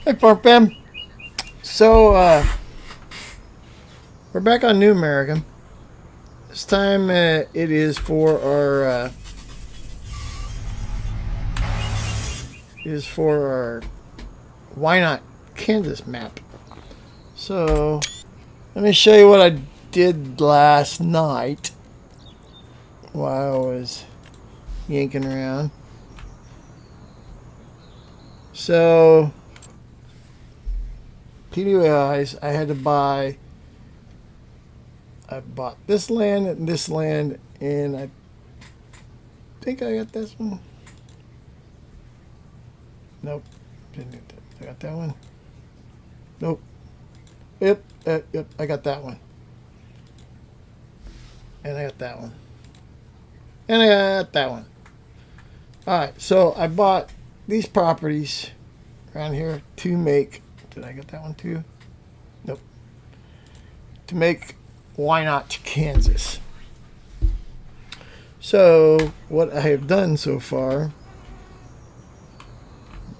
Hi, Farm Fam. So, we're back on New American. This time it is for our Wknot Kansas map. So, let me show you what I did last night while I was yanking around. So, PDWIs, I bought this land and this land, and I think I got this one. Nope, didn't get that. I got that one. Nope. Yep, I got that one. And I got that one. And I got that one. Alright, so I bought these properties around here to make, did I get that one too? Nope. To make Wknot Kansas. So what I have done so far,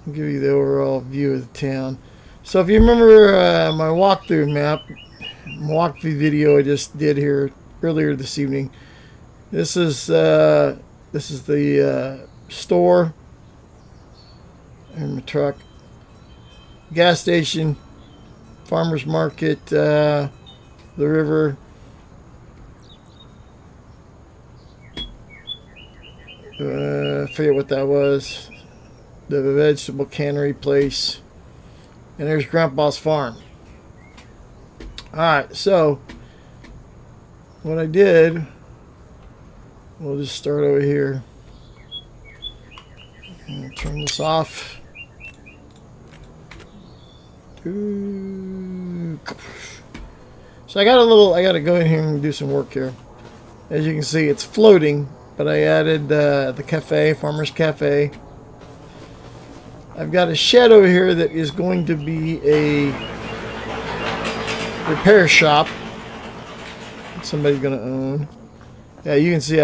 I'll give you the overall view of the town. So if you remember my walkthrough map, walkthrough video I just did here earlier this evening, this is the store and my truck, gas station, farmers market, the river, I forget what that was, the vegetable cannery place, and there's Grandpa's farm. Alright, so what I did, we'll just start over here and turn this off. So I got to go in here and do some work here. As you can see, it's floating, but I added the cafe, Farmer's Cafe. I've got a shed over here that is going to be a repair shop. Somebody's going to own. Yeah, you can see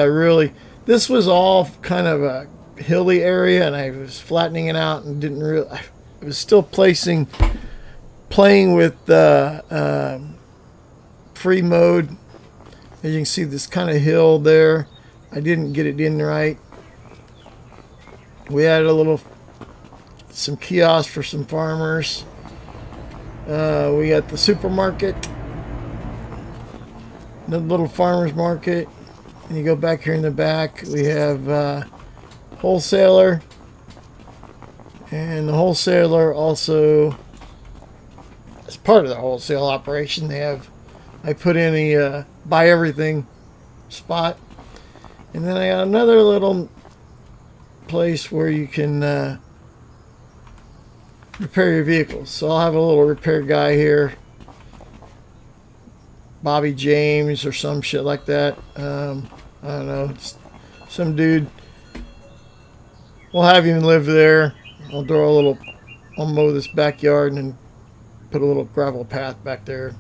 this was all kind of a hilly area, and I was flattening it out and I was still playing with free mode. As you can see, this kind of hill there, I didn't get it in right. We added some kiosks for some farmers. We got the supermarket, another little farmers market, and you go back here in the back, we have wholesaler, and the wholesaler also, as part of the wholesale operation, I put in a buy everything spot, and then I got another little place where you can repair your vehicles. So I'll have a little repair guy here, Bobby James or some shit like that. I don't know, some dude. We'll have him live there. I'll mow this backyard and then put a little gravel path back there.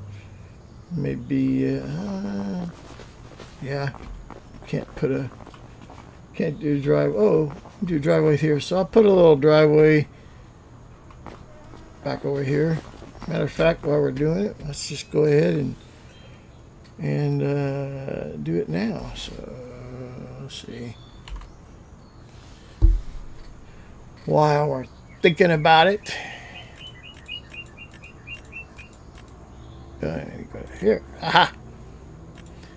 Maybe, yeah, can't do a driveway. Oh, do a driveway here. So I'll put a little driveway back over here. Matter of fact, while we're doing it, let's just go ahead and do it now. So let's see. While we're thinking about it, I need to go here. Aha!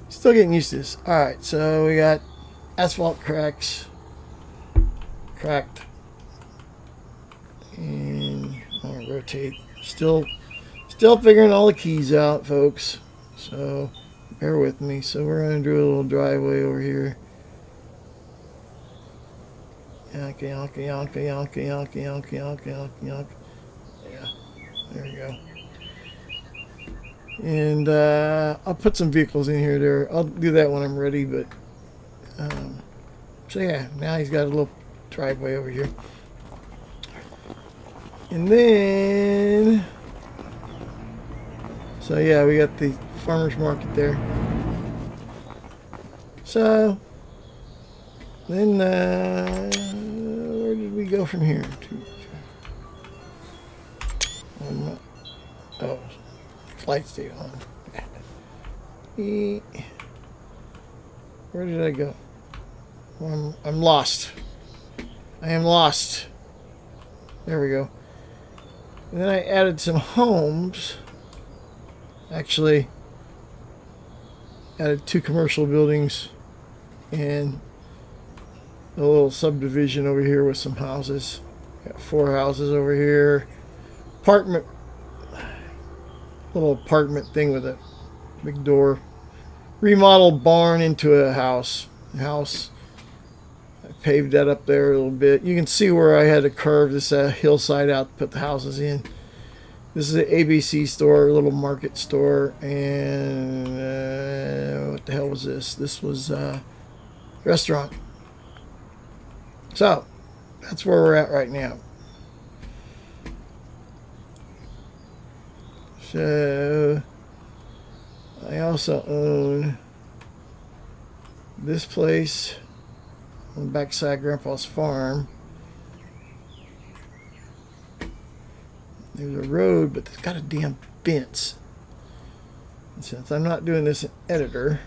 Still getting used to this. Alright, so we got asphalt cracked. And I'm going to rotate. Still figuring all the keys out, folks. So bear with me. So we're going to do a little driveway over here. Yonka, yonka, yonka, yonka, yonka, yonka, yonka, yonka, yonka. Yeah, there we go. And I'll put some vehicles in here there. I'll do that when I'm ready, but so yeah, now he's got a little driveway over here. And then so yeah, we got the farmers market there. So then where did we go from here? light stayed on. Where did I go? I'm lost. I am lost. There we go. And then I added some homes. Actually, added 2 commercial buildings and a little subdivision over here with some houses. Got 4 houses over here. Apartment. Little apartment thing with a big door. Remodeled barn into a house. I paved that up there a little bit. You can see where I had to curve this hillside out to put the houses in. This is an ABC store, a little market store, and what the hell was this? This was a restaurant. So that's where we're at right now. So I also own this place on the backside of Grandpa's farm. There's a road, but it's got a damn fence. And since I'm not doing this in editor,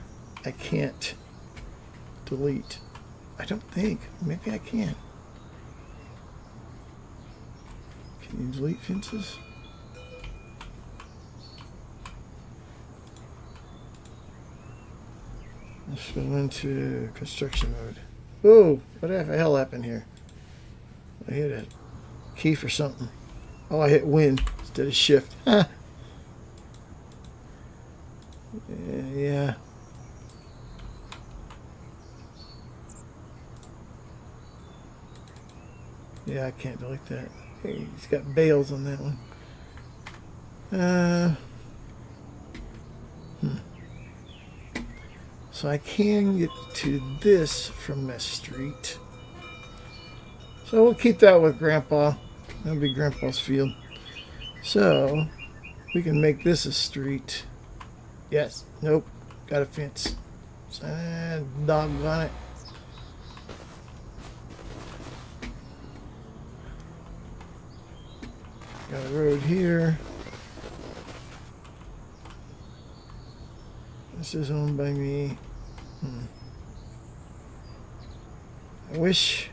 I can't delete. I don't think. Maybe I can. Can you delete fences? Let's go into construction mode. Oh, what the hell happened here? I hit a key for something. Oh, I hit win instead of shift. Yeah. Yeah, I can't delete that. Hey, he's got bales on that one. So I can get to this from this street. So we'll keep that with Grandpa. That'll be Grandpa's field. So we can make this a street. Yes. Nope. Got a fence. Doggone it. Got a road here. This is owned by me. I wish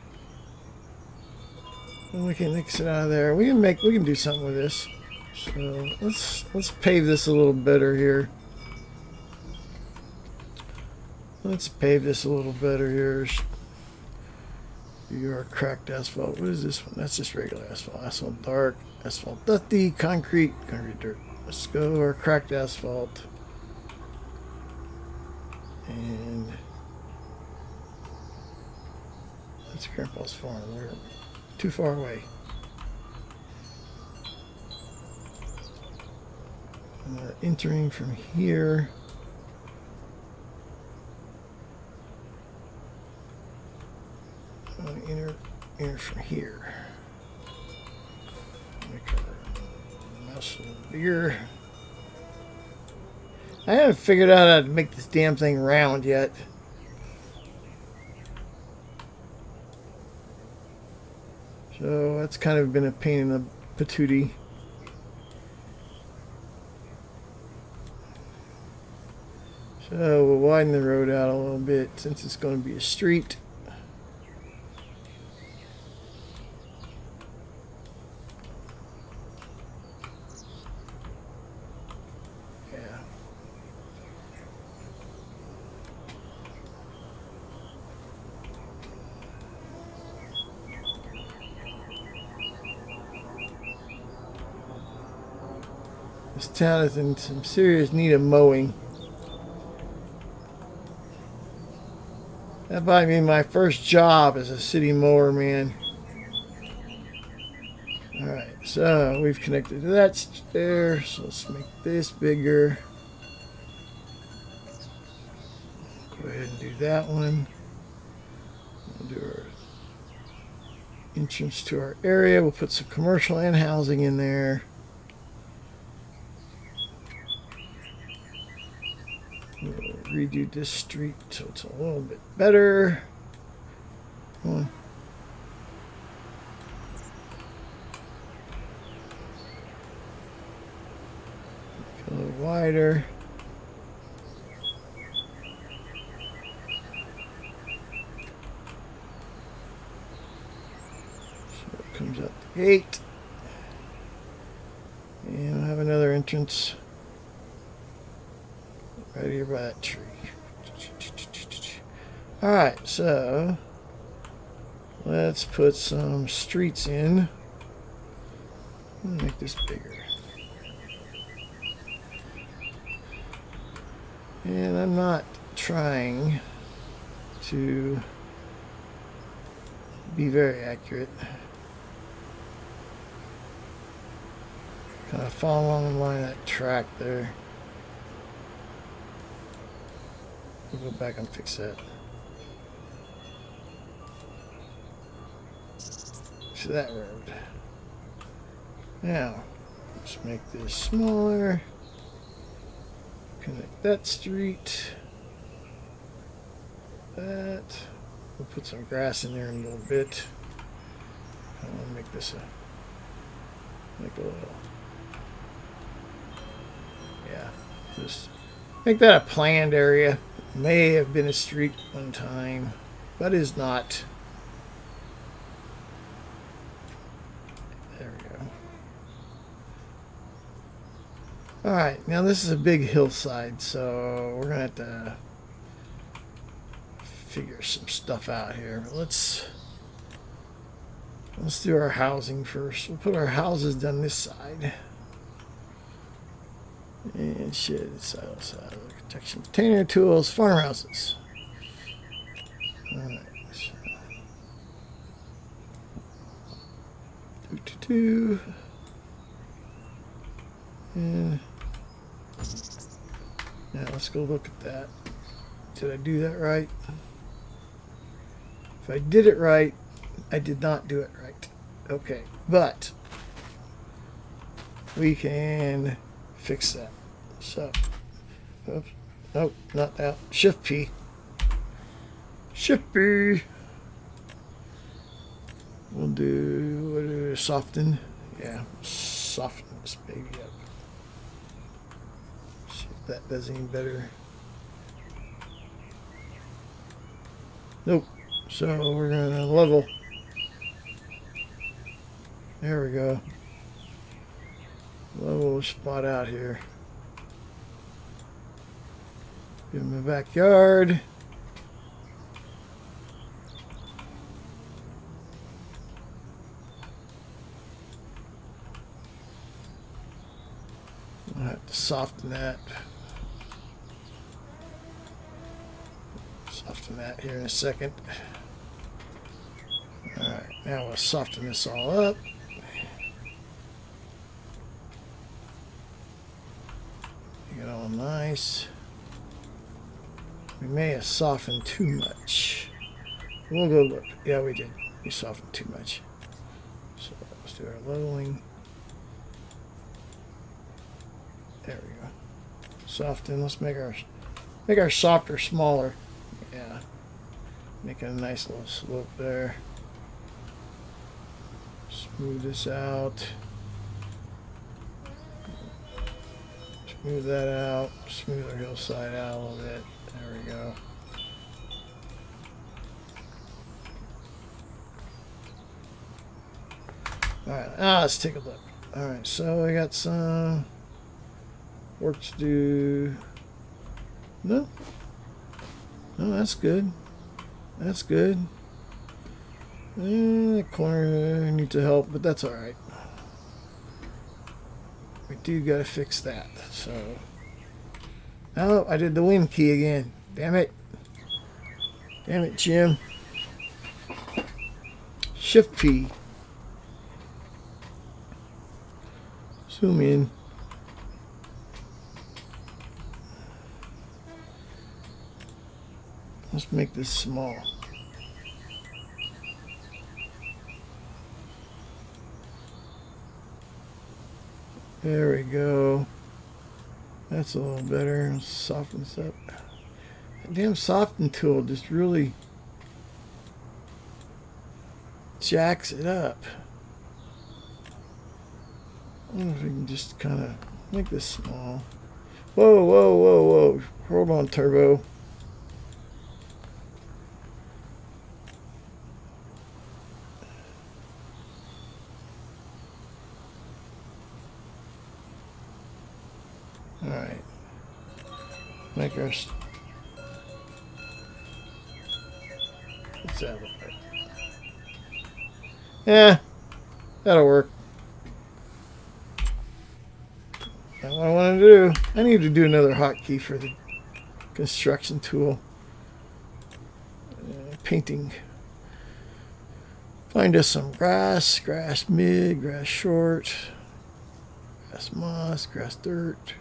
we can mix it out of there. We can do something with this. So let's pave this a little better here. Let's pave this a little better here. Your cracked asphalt. What is this one? That's just regular asphalt. Asphalt dark. Asphalt dusty. Concrete dirt. Let's go our cracked asphalt. And that's Grandpa's farm. We're too far away. Entering from here. Enter from here. Make our mouse a little bigger. I haven't figured out how to make this damn thing round yet. So that's kind of been a pain in the patootie. So we'll widen the road out a little bit since it's going to be a street. This town is in some serious need of mowing. That might be my first job as a city mower, man. Alright, so we've connected to that there, so let's make this bigger. Go ahead and do that one. We'll do our entrance to our area. We'll put some commercial and housing in there. We'll redo this street so it's a little bit better. Come on. Go over wider. So it comes out the gate. And we'll have another entrance right here by that tree. Alright, so let's put some streets in. Make this bigger. And I'm not trying to be very accurate. Kind of follow along the line of that track there. We'll go back and fix that. To that road. Now, let's make this smaller. Connect that street. That. We'll put some grass in there in a little bit. I want to make this make a little. Yeah, just make that a planned area. May have been a street one time, but is not. There we go. Alright, now this is a big hillside, so we're going to have to figure some stuff out here. Let's do our housing first. We'll put our houses down this side. And shed, silo, protection, container, tools, farmhouses. Alright. And now let's go look at that. Did I do that right? If I did it right, I did not do it right. Okay, but we can fix that. So, oops, nope, not that. Shift P. Shift P. We'll do soften. Yeah, soften this baby up. See if that does any better. Nope. So we're gonna level. There we go. Level spot out here. Give him a backyard. I'll have to soften that. Soften that here in a second. Alright, now we'll soften this all up. Get it all nice. We may have softened too much. We'll go look. Yeah, we did. We softened too much. So let's do our leveling. There we go. Soften. Let's make our softer smaller. Yeah. Make it a nice little slope there. Smooth this out. Smooth that out. Smooth our hillside out a little bit. There we go. Alright, let's take a look. Alright, so I got some work to do. No, that's good. That's good. The corner needs to help, but that's alright. We do gotta fix that, so. Oh, I did the win key again. Damn it. Damn it, Jim. Shift P. Zoom in. Let's make this small. There we go. That's a little better. Soften this up. That damn soften tool just really jacks it up. I wonder if we can just kind of make this small. Whoa, whoa, whoa, whoa. Hold on, Turbo. Alright. Make our... What's that look like? Yeah, that'll work. That's what I want to do. I need to do another hotkey for the construction tool. Painting. Find us some grass, grass mid, grass short, grass moss, grass dirt,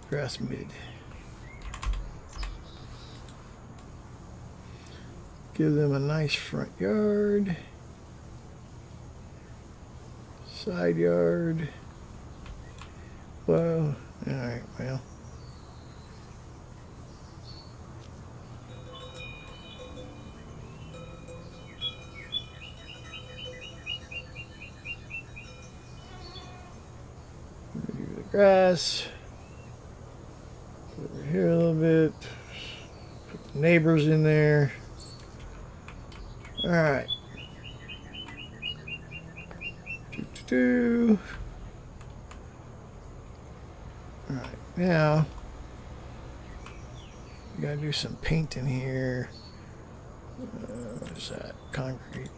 grass mid. Give them a nice front yard, side yard. Well, alright, well. Do the grass. Over here a little bit. Put the neighbors in there. Alright. Alright, now we gotta do some painting here. What is that? Concrete,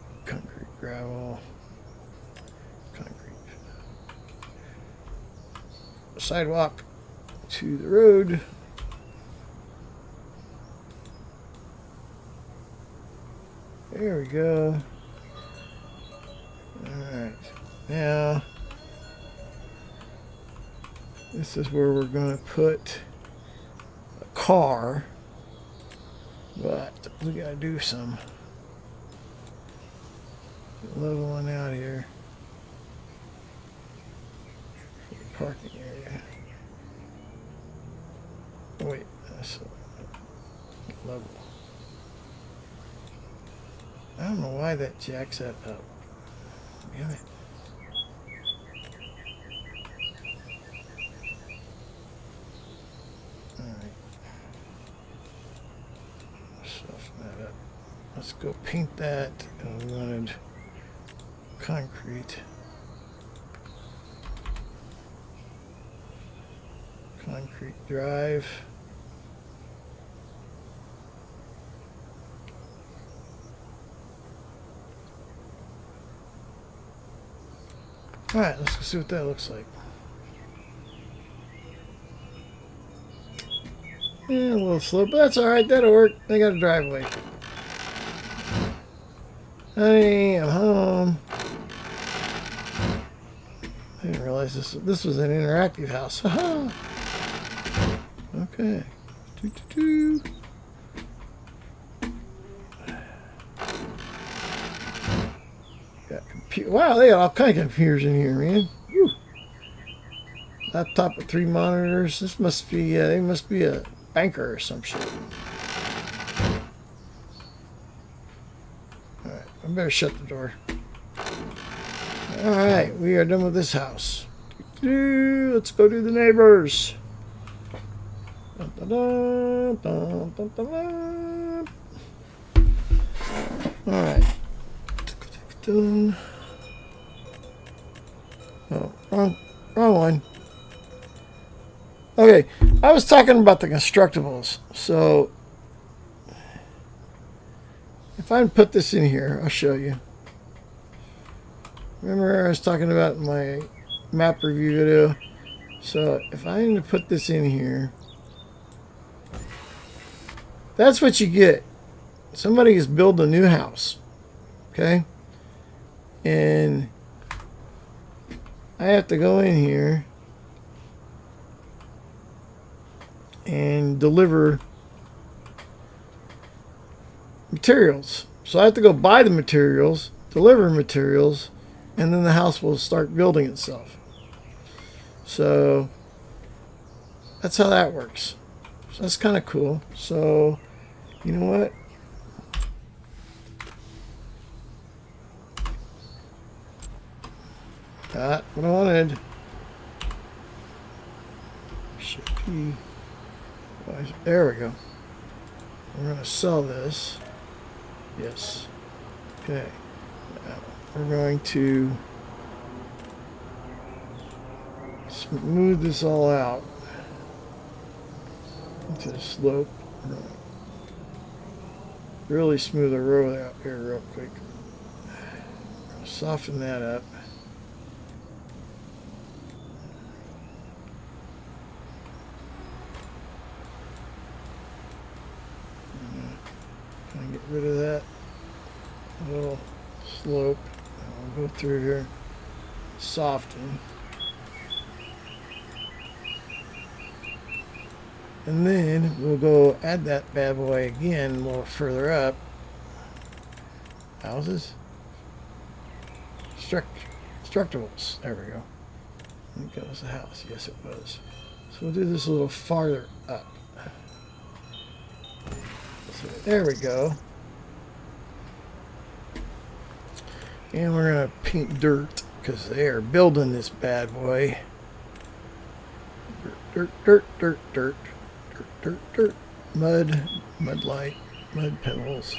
gravel, concrete. Sidewalk to the road. There we go. Alright, now this is where we're going to put a car, but we got to do some leveling out here for the parking area. Oh, wait, that's a level. I don't know why that jacks that up. Damn it. Alright. Soften that up. Let's go paint that. And we wanted concrete. Concrete drive. Alright, let's go see what that looks like. Yeah, a little slow, but that's alright, that'll work. They got a driveway. Honey, I'm home. I didn't realize this was an interactive house. Haha. Okay. Doo-doo-doo. Wow, they got all kinds of computers in here, man. Whew. Laptop with 3 monitors. This must be, they must be a banker or some shit. Alright, I better shut the door. Alright, we are done with this house. Let's go to the neighbors. Alright. Done. Oh, wrong one. Okay, I was talking about the Constructibles. So, if I put this in here, I'll show you. Remember I was talking about my map review video? So, if I need to put this in here, that's what you get. Somebody is building a new house. Okay? And I have to go in here and deliver materials. So I have to go buy the materials, deliver materials, and then the house will start building itself. So that's how that works. So that's kind of cool. So you know what? Got what I wanted. Shift P. There we go. We're going to sell this. Yes. Okay. Now we're going to smooth this all out into the slope. Really smooth the road out here real quick. Soften that up. Kind of get rid of that little slope. I'll go through here, soften. And then we'll go add that bad boy again a little further up. Houses. Constructibles. There we go. I think that was the house. Yes, it was. So we'll do this a little farther up. So there we go. And we're going to paint dirt because they are building this bad boy. Dirt, dirt, dirt, dirt. Dirt, dirt, mud, mud light, mud pebbles,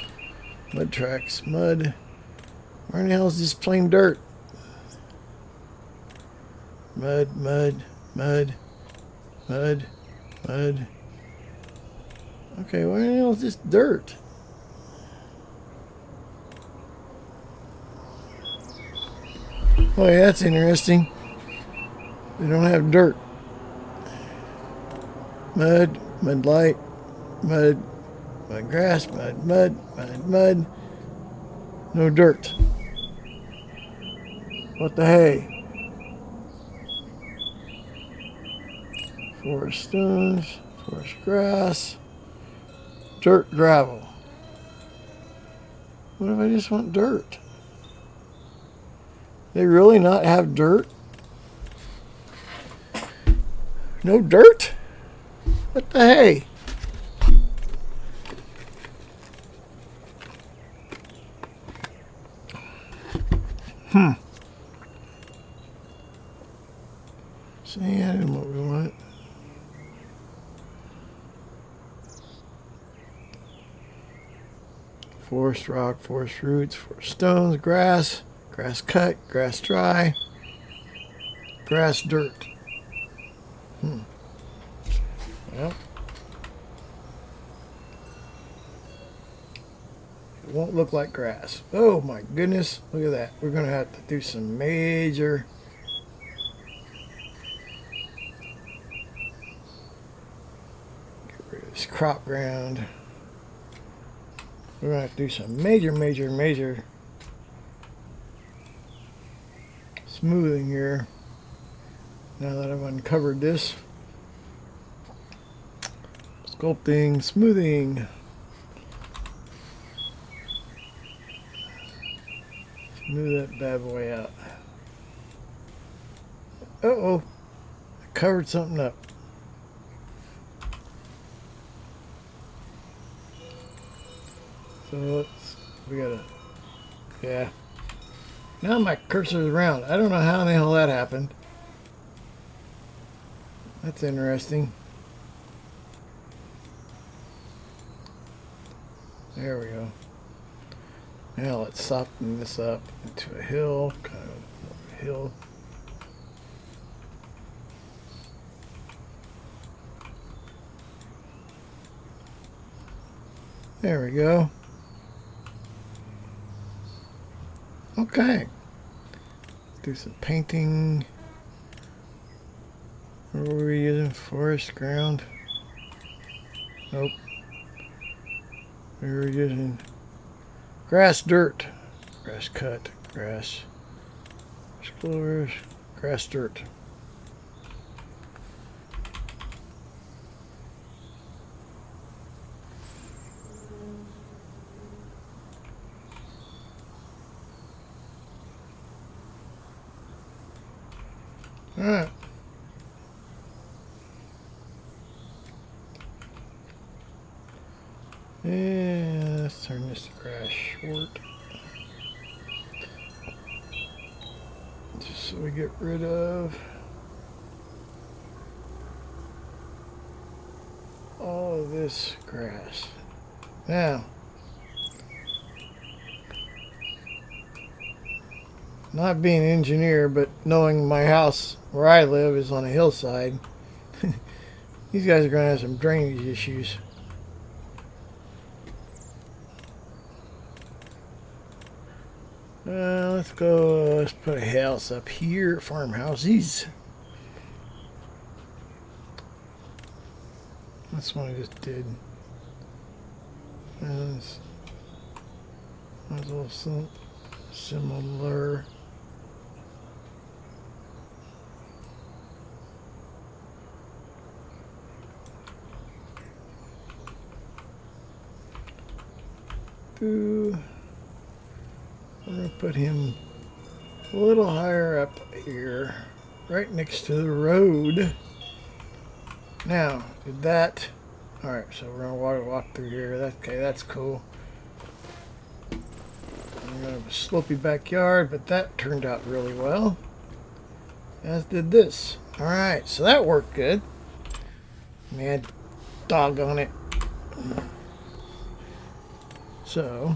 mud tracks, mud. Where in the hell is this plain dirt? Mud, mud, mud, mud, mud. Okay, where in the hell is this dirt? Oh yeah, that's interesting. We don't have dirt. Mud, mud light, mud, mud grass, mud, mud, mud, mud. No dirt. What the hay? Forest stones, forest grass, dirt, gravel. What if I just want dirt? They really not have dirt? No dirt? What the hey? Sand, what we want. Forest rock, forest roots, forest stones, grass, grass cut, grass dry, grass dirt. Well, it won't look like grass. Oh my goodness, look at that. We're going to have to do some major get rid of this crop ground. We're going to have to do some major smoothing here now that I've uncovered this. Sculpting, smoothing. Smooth that bad boy out. Uh-oh. I covered something up. So we gotta, yeah. Now my cursor's around. I don't know how in the hell that happened. That's interesting. There we go. Now let's soften this up into a hill, kind of a hill. There we go. Okay. Do some painting. What were we using? Forest ground? Nope. We were using grass dirt. Grass cut. Grass. Clovers. Grass dirt. Alright. And let's turn this grass short. Just so we get rid of all of this grass. Now, not being an engineer, but knowing my house where I live is on a hillside, these guys are going to have some drainage issues. Let's put a house up here, farmhouses. That's what I just did. That's also similar. I'm going to put him a little higher up here, right next to the road. Now, did that... Alright, so we're going to walk through here. Okay, that's cool. I'm going to have a slopey backyard, but that turned out really well. As did this. Alright, so that worked good. Man, doggone it. So,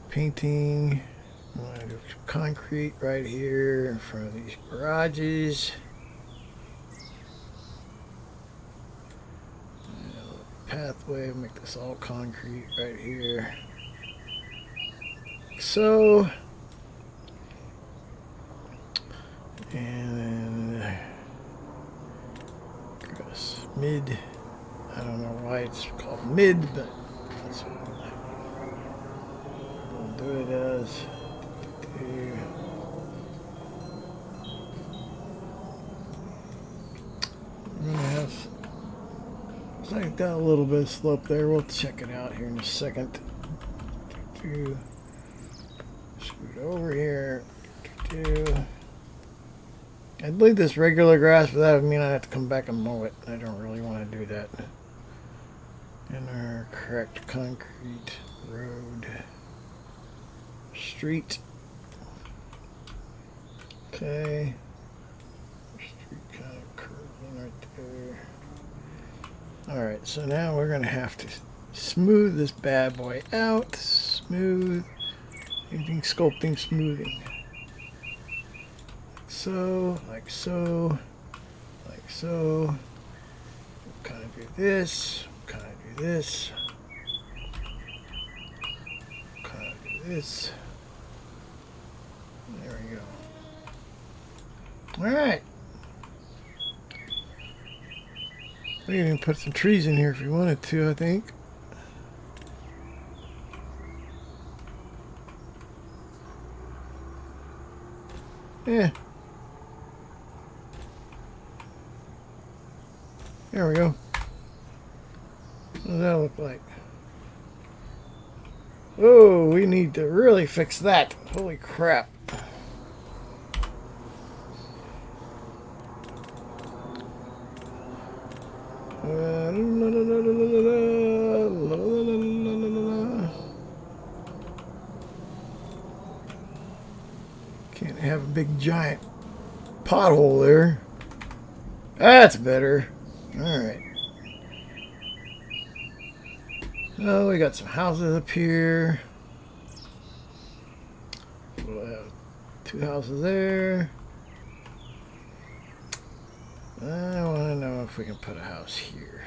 painting. I'm going to do concrete right here in front of these garages. Pathway, make this all concrete right here. So, and then grass mid. I don't know why it's called mid, but that's what we'll do it as. I'm gonna have. I got a little bit of slope there. We'll check it out here in a second. Scoot over here. I'd leave this regular grass, but that would mean I'd have to come back and mow it. I don't really want to do that. In our correct concrete road. Street. Okay. Street kind of curving right there. Alright, so now we're going to have to smooth this bad boy out. Smooth. Anything sculpting, smoothing. Like so, like so, like so. We'll kind of do this, kind of do this, kind of do this. There we go. Alright. We can even put some trees in here if you wanted to, I think. Yeah. There we go. What does that look like? Oh, we need to really fix that. Holy crap. Can't have a big giant pothole there. That's better. Alright. Oh, we got some houses up here. We'll have 2 houses there. I want to know if we can put a house here.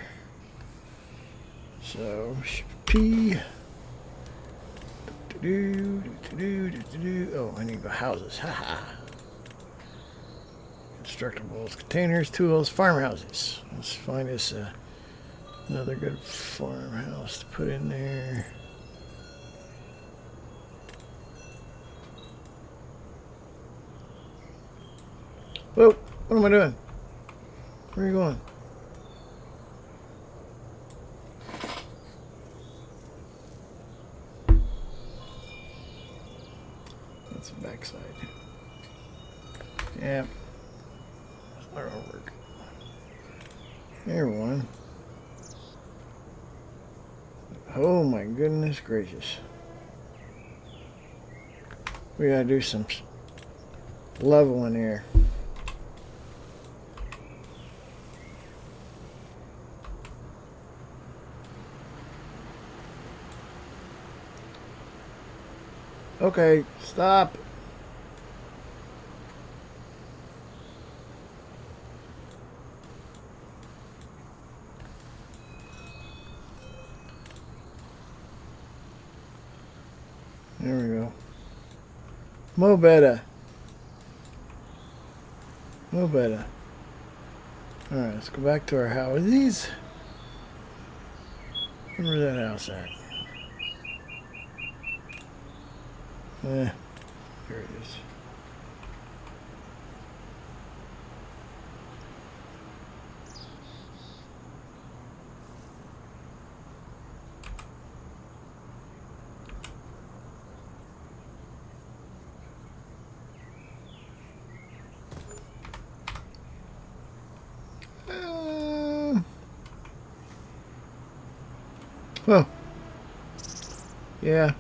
So, P. Oh, I need the houses. Haha. Constructibles, containers, tools, farmhouses. Let's find us another good farmhouse to put in there. Whoa, what am I doing? Where are you going? That's the backside. Yeah. It's not gonna work. There one. Oh my goodness gracious. We gotta do some leveling here. Okay, stop. There we go. Mo better. Mo better. Alright, let's go back to our houses. Where's that house at? There it is. Oh. Yeah.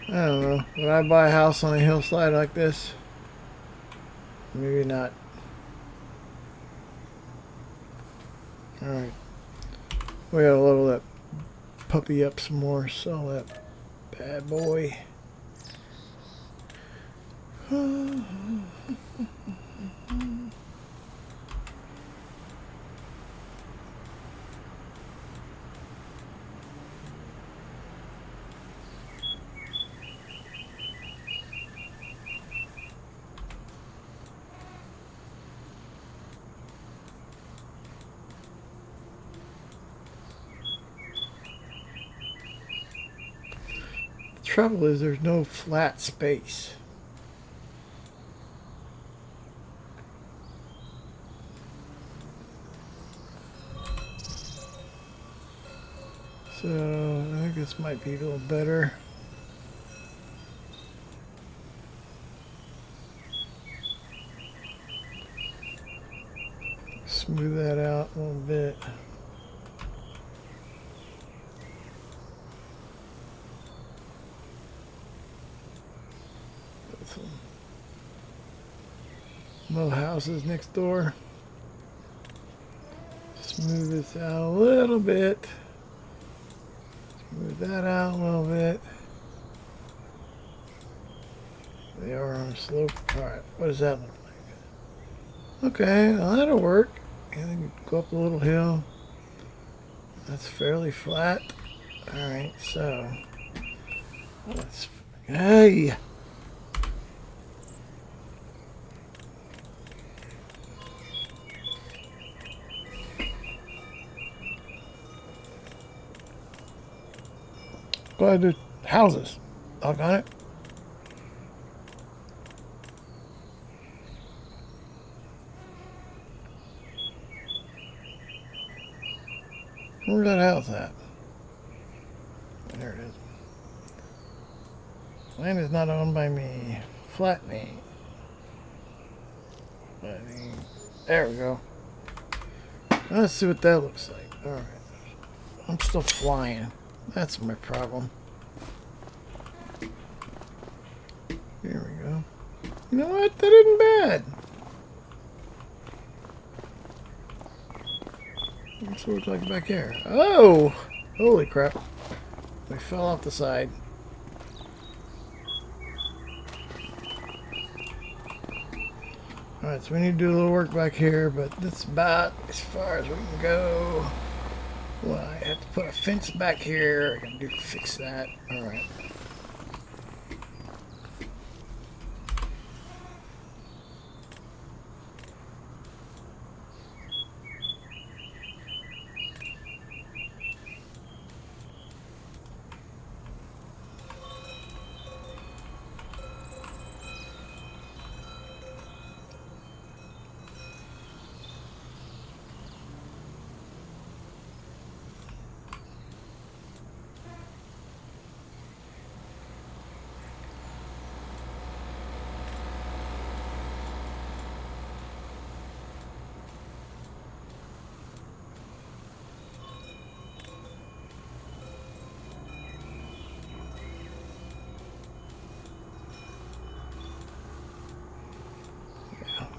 I don't know. Would I buy a house on a hillside like this? Maybe not. Alright. We gotta level that puppy up some more. Sell that bad boy. The trouble is there's no flat space. So I think this might be a little better. Smooth that out a little bit. No houses next door. Smooth this out a little bit. Smooth that out a little bit. They are on a slope. Alright, what does that look like? Okay, well, that'll work. And then go up a little hill. That's fairly flat. Alright, so let's. Hey! Go ahead and do houses. Doggone it. Where's that house at? There it is. Land is not owned by me. Flat me. There we go. Let's see what that looks like. Alright. I'm still flying. That's my problem. Here we go. You know what? That isn't bad. What's it look like back here? Oh! Holy crap. We fell off the side. Alright, so we need to do a little work back here, but that's about as far as we can go. Well, I have to put a fence back here. I can fix that. Alright.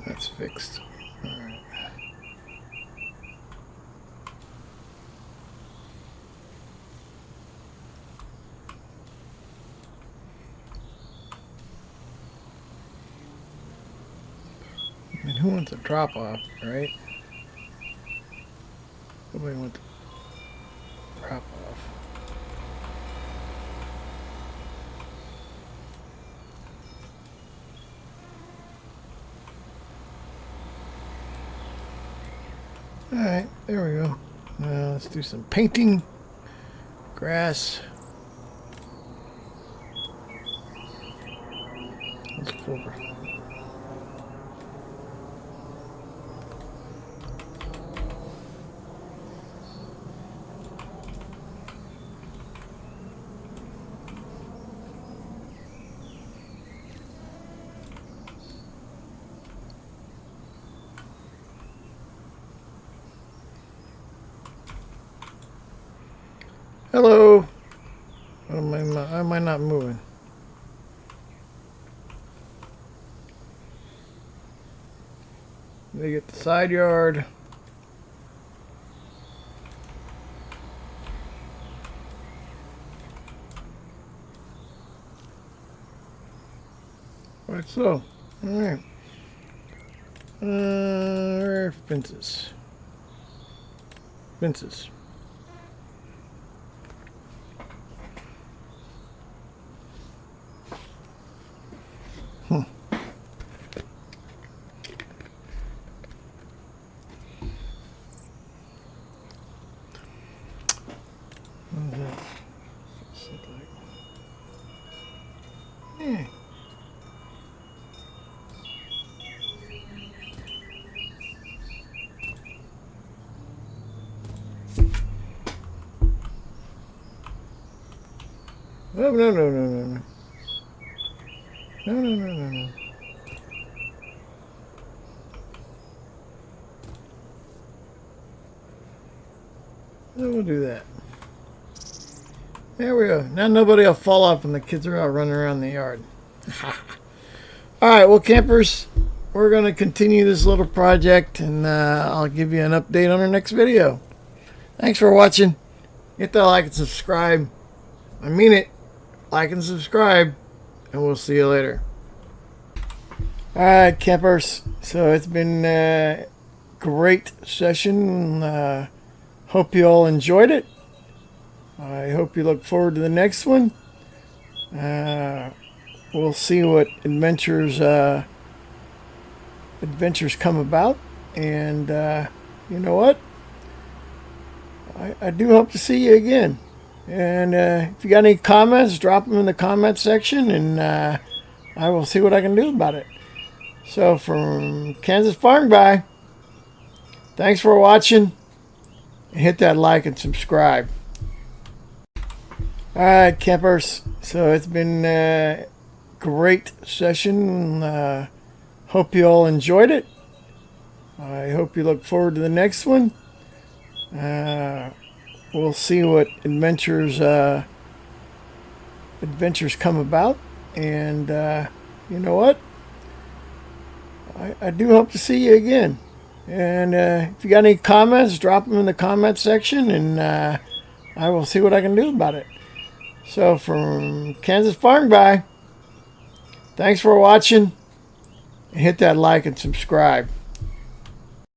That's fixed. Alright. who wants a drop off, right? Nobody wants a drop off. Alright, there we go. Now let's do some painting. Grass. Let's go over. Hello. Why am I not moving? They get the side yard. Right, so, all right. Fences. Fences. Yeah. Oh, no. No. We'll do that. There we go. Now nobody will fall off when the kids are out running around the yard. Alright, well, campers, we're going to continue this little project, and I'll give you an update on our next video. Thanks for watching. Hit that like and subscribe. I mean it. Like and subscribe, and we'll see you later. Alright, campers. So it's been a great session. Hope you all enjoyed it. I hope you look forward to the next one. We'll see what adventures come about, and you know what? I do hope to see you again. And if you got any comments, drop them in the comment section, and I will see what I can do about it. So from Kansas Farm Guy, thanks for watching. Hit that like and subscribe. Alright, campers. So it's been a great session. Hope you all enjoyed it. I hope you look forward to the next one. We'll see what adventures come about, and you know what? I do hope to see you again. And if you got any comments, drop them in the comment section, and I will see what I can do about it. So from Kansas Farm Guy, thanks for watching. Hit that like and subscribe.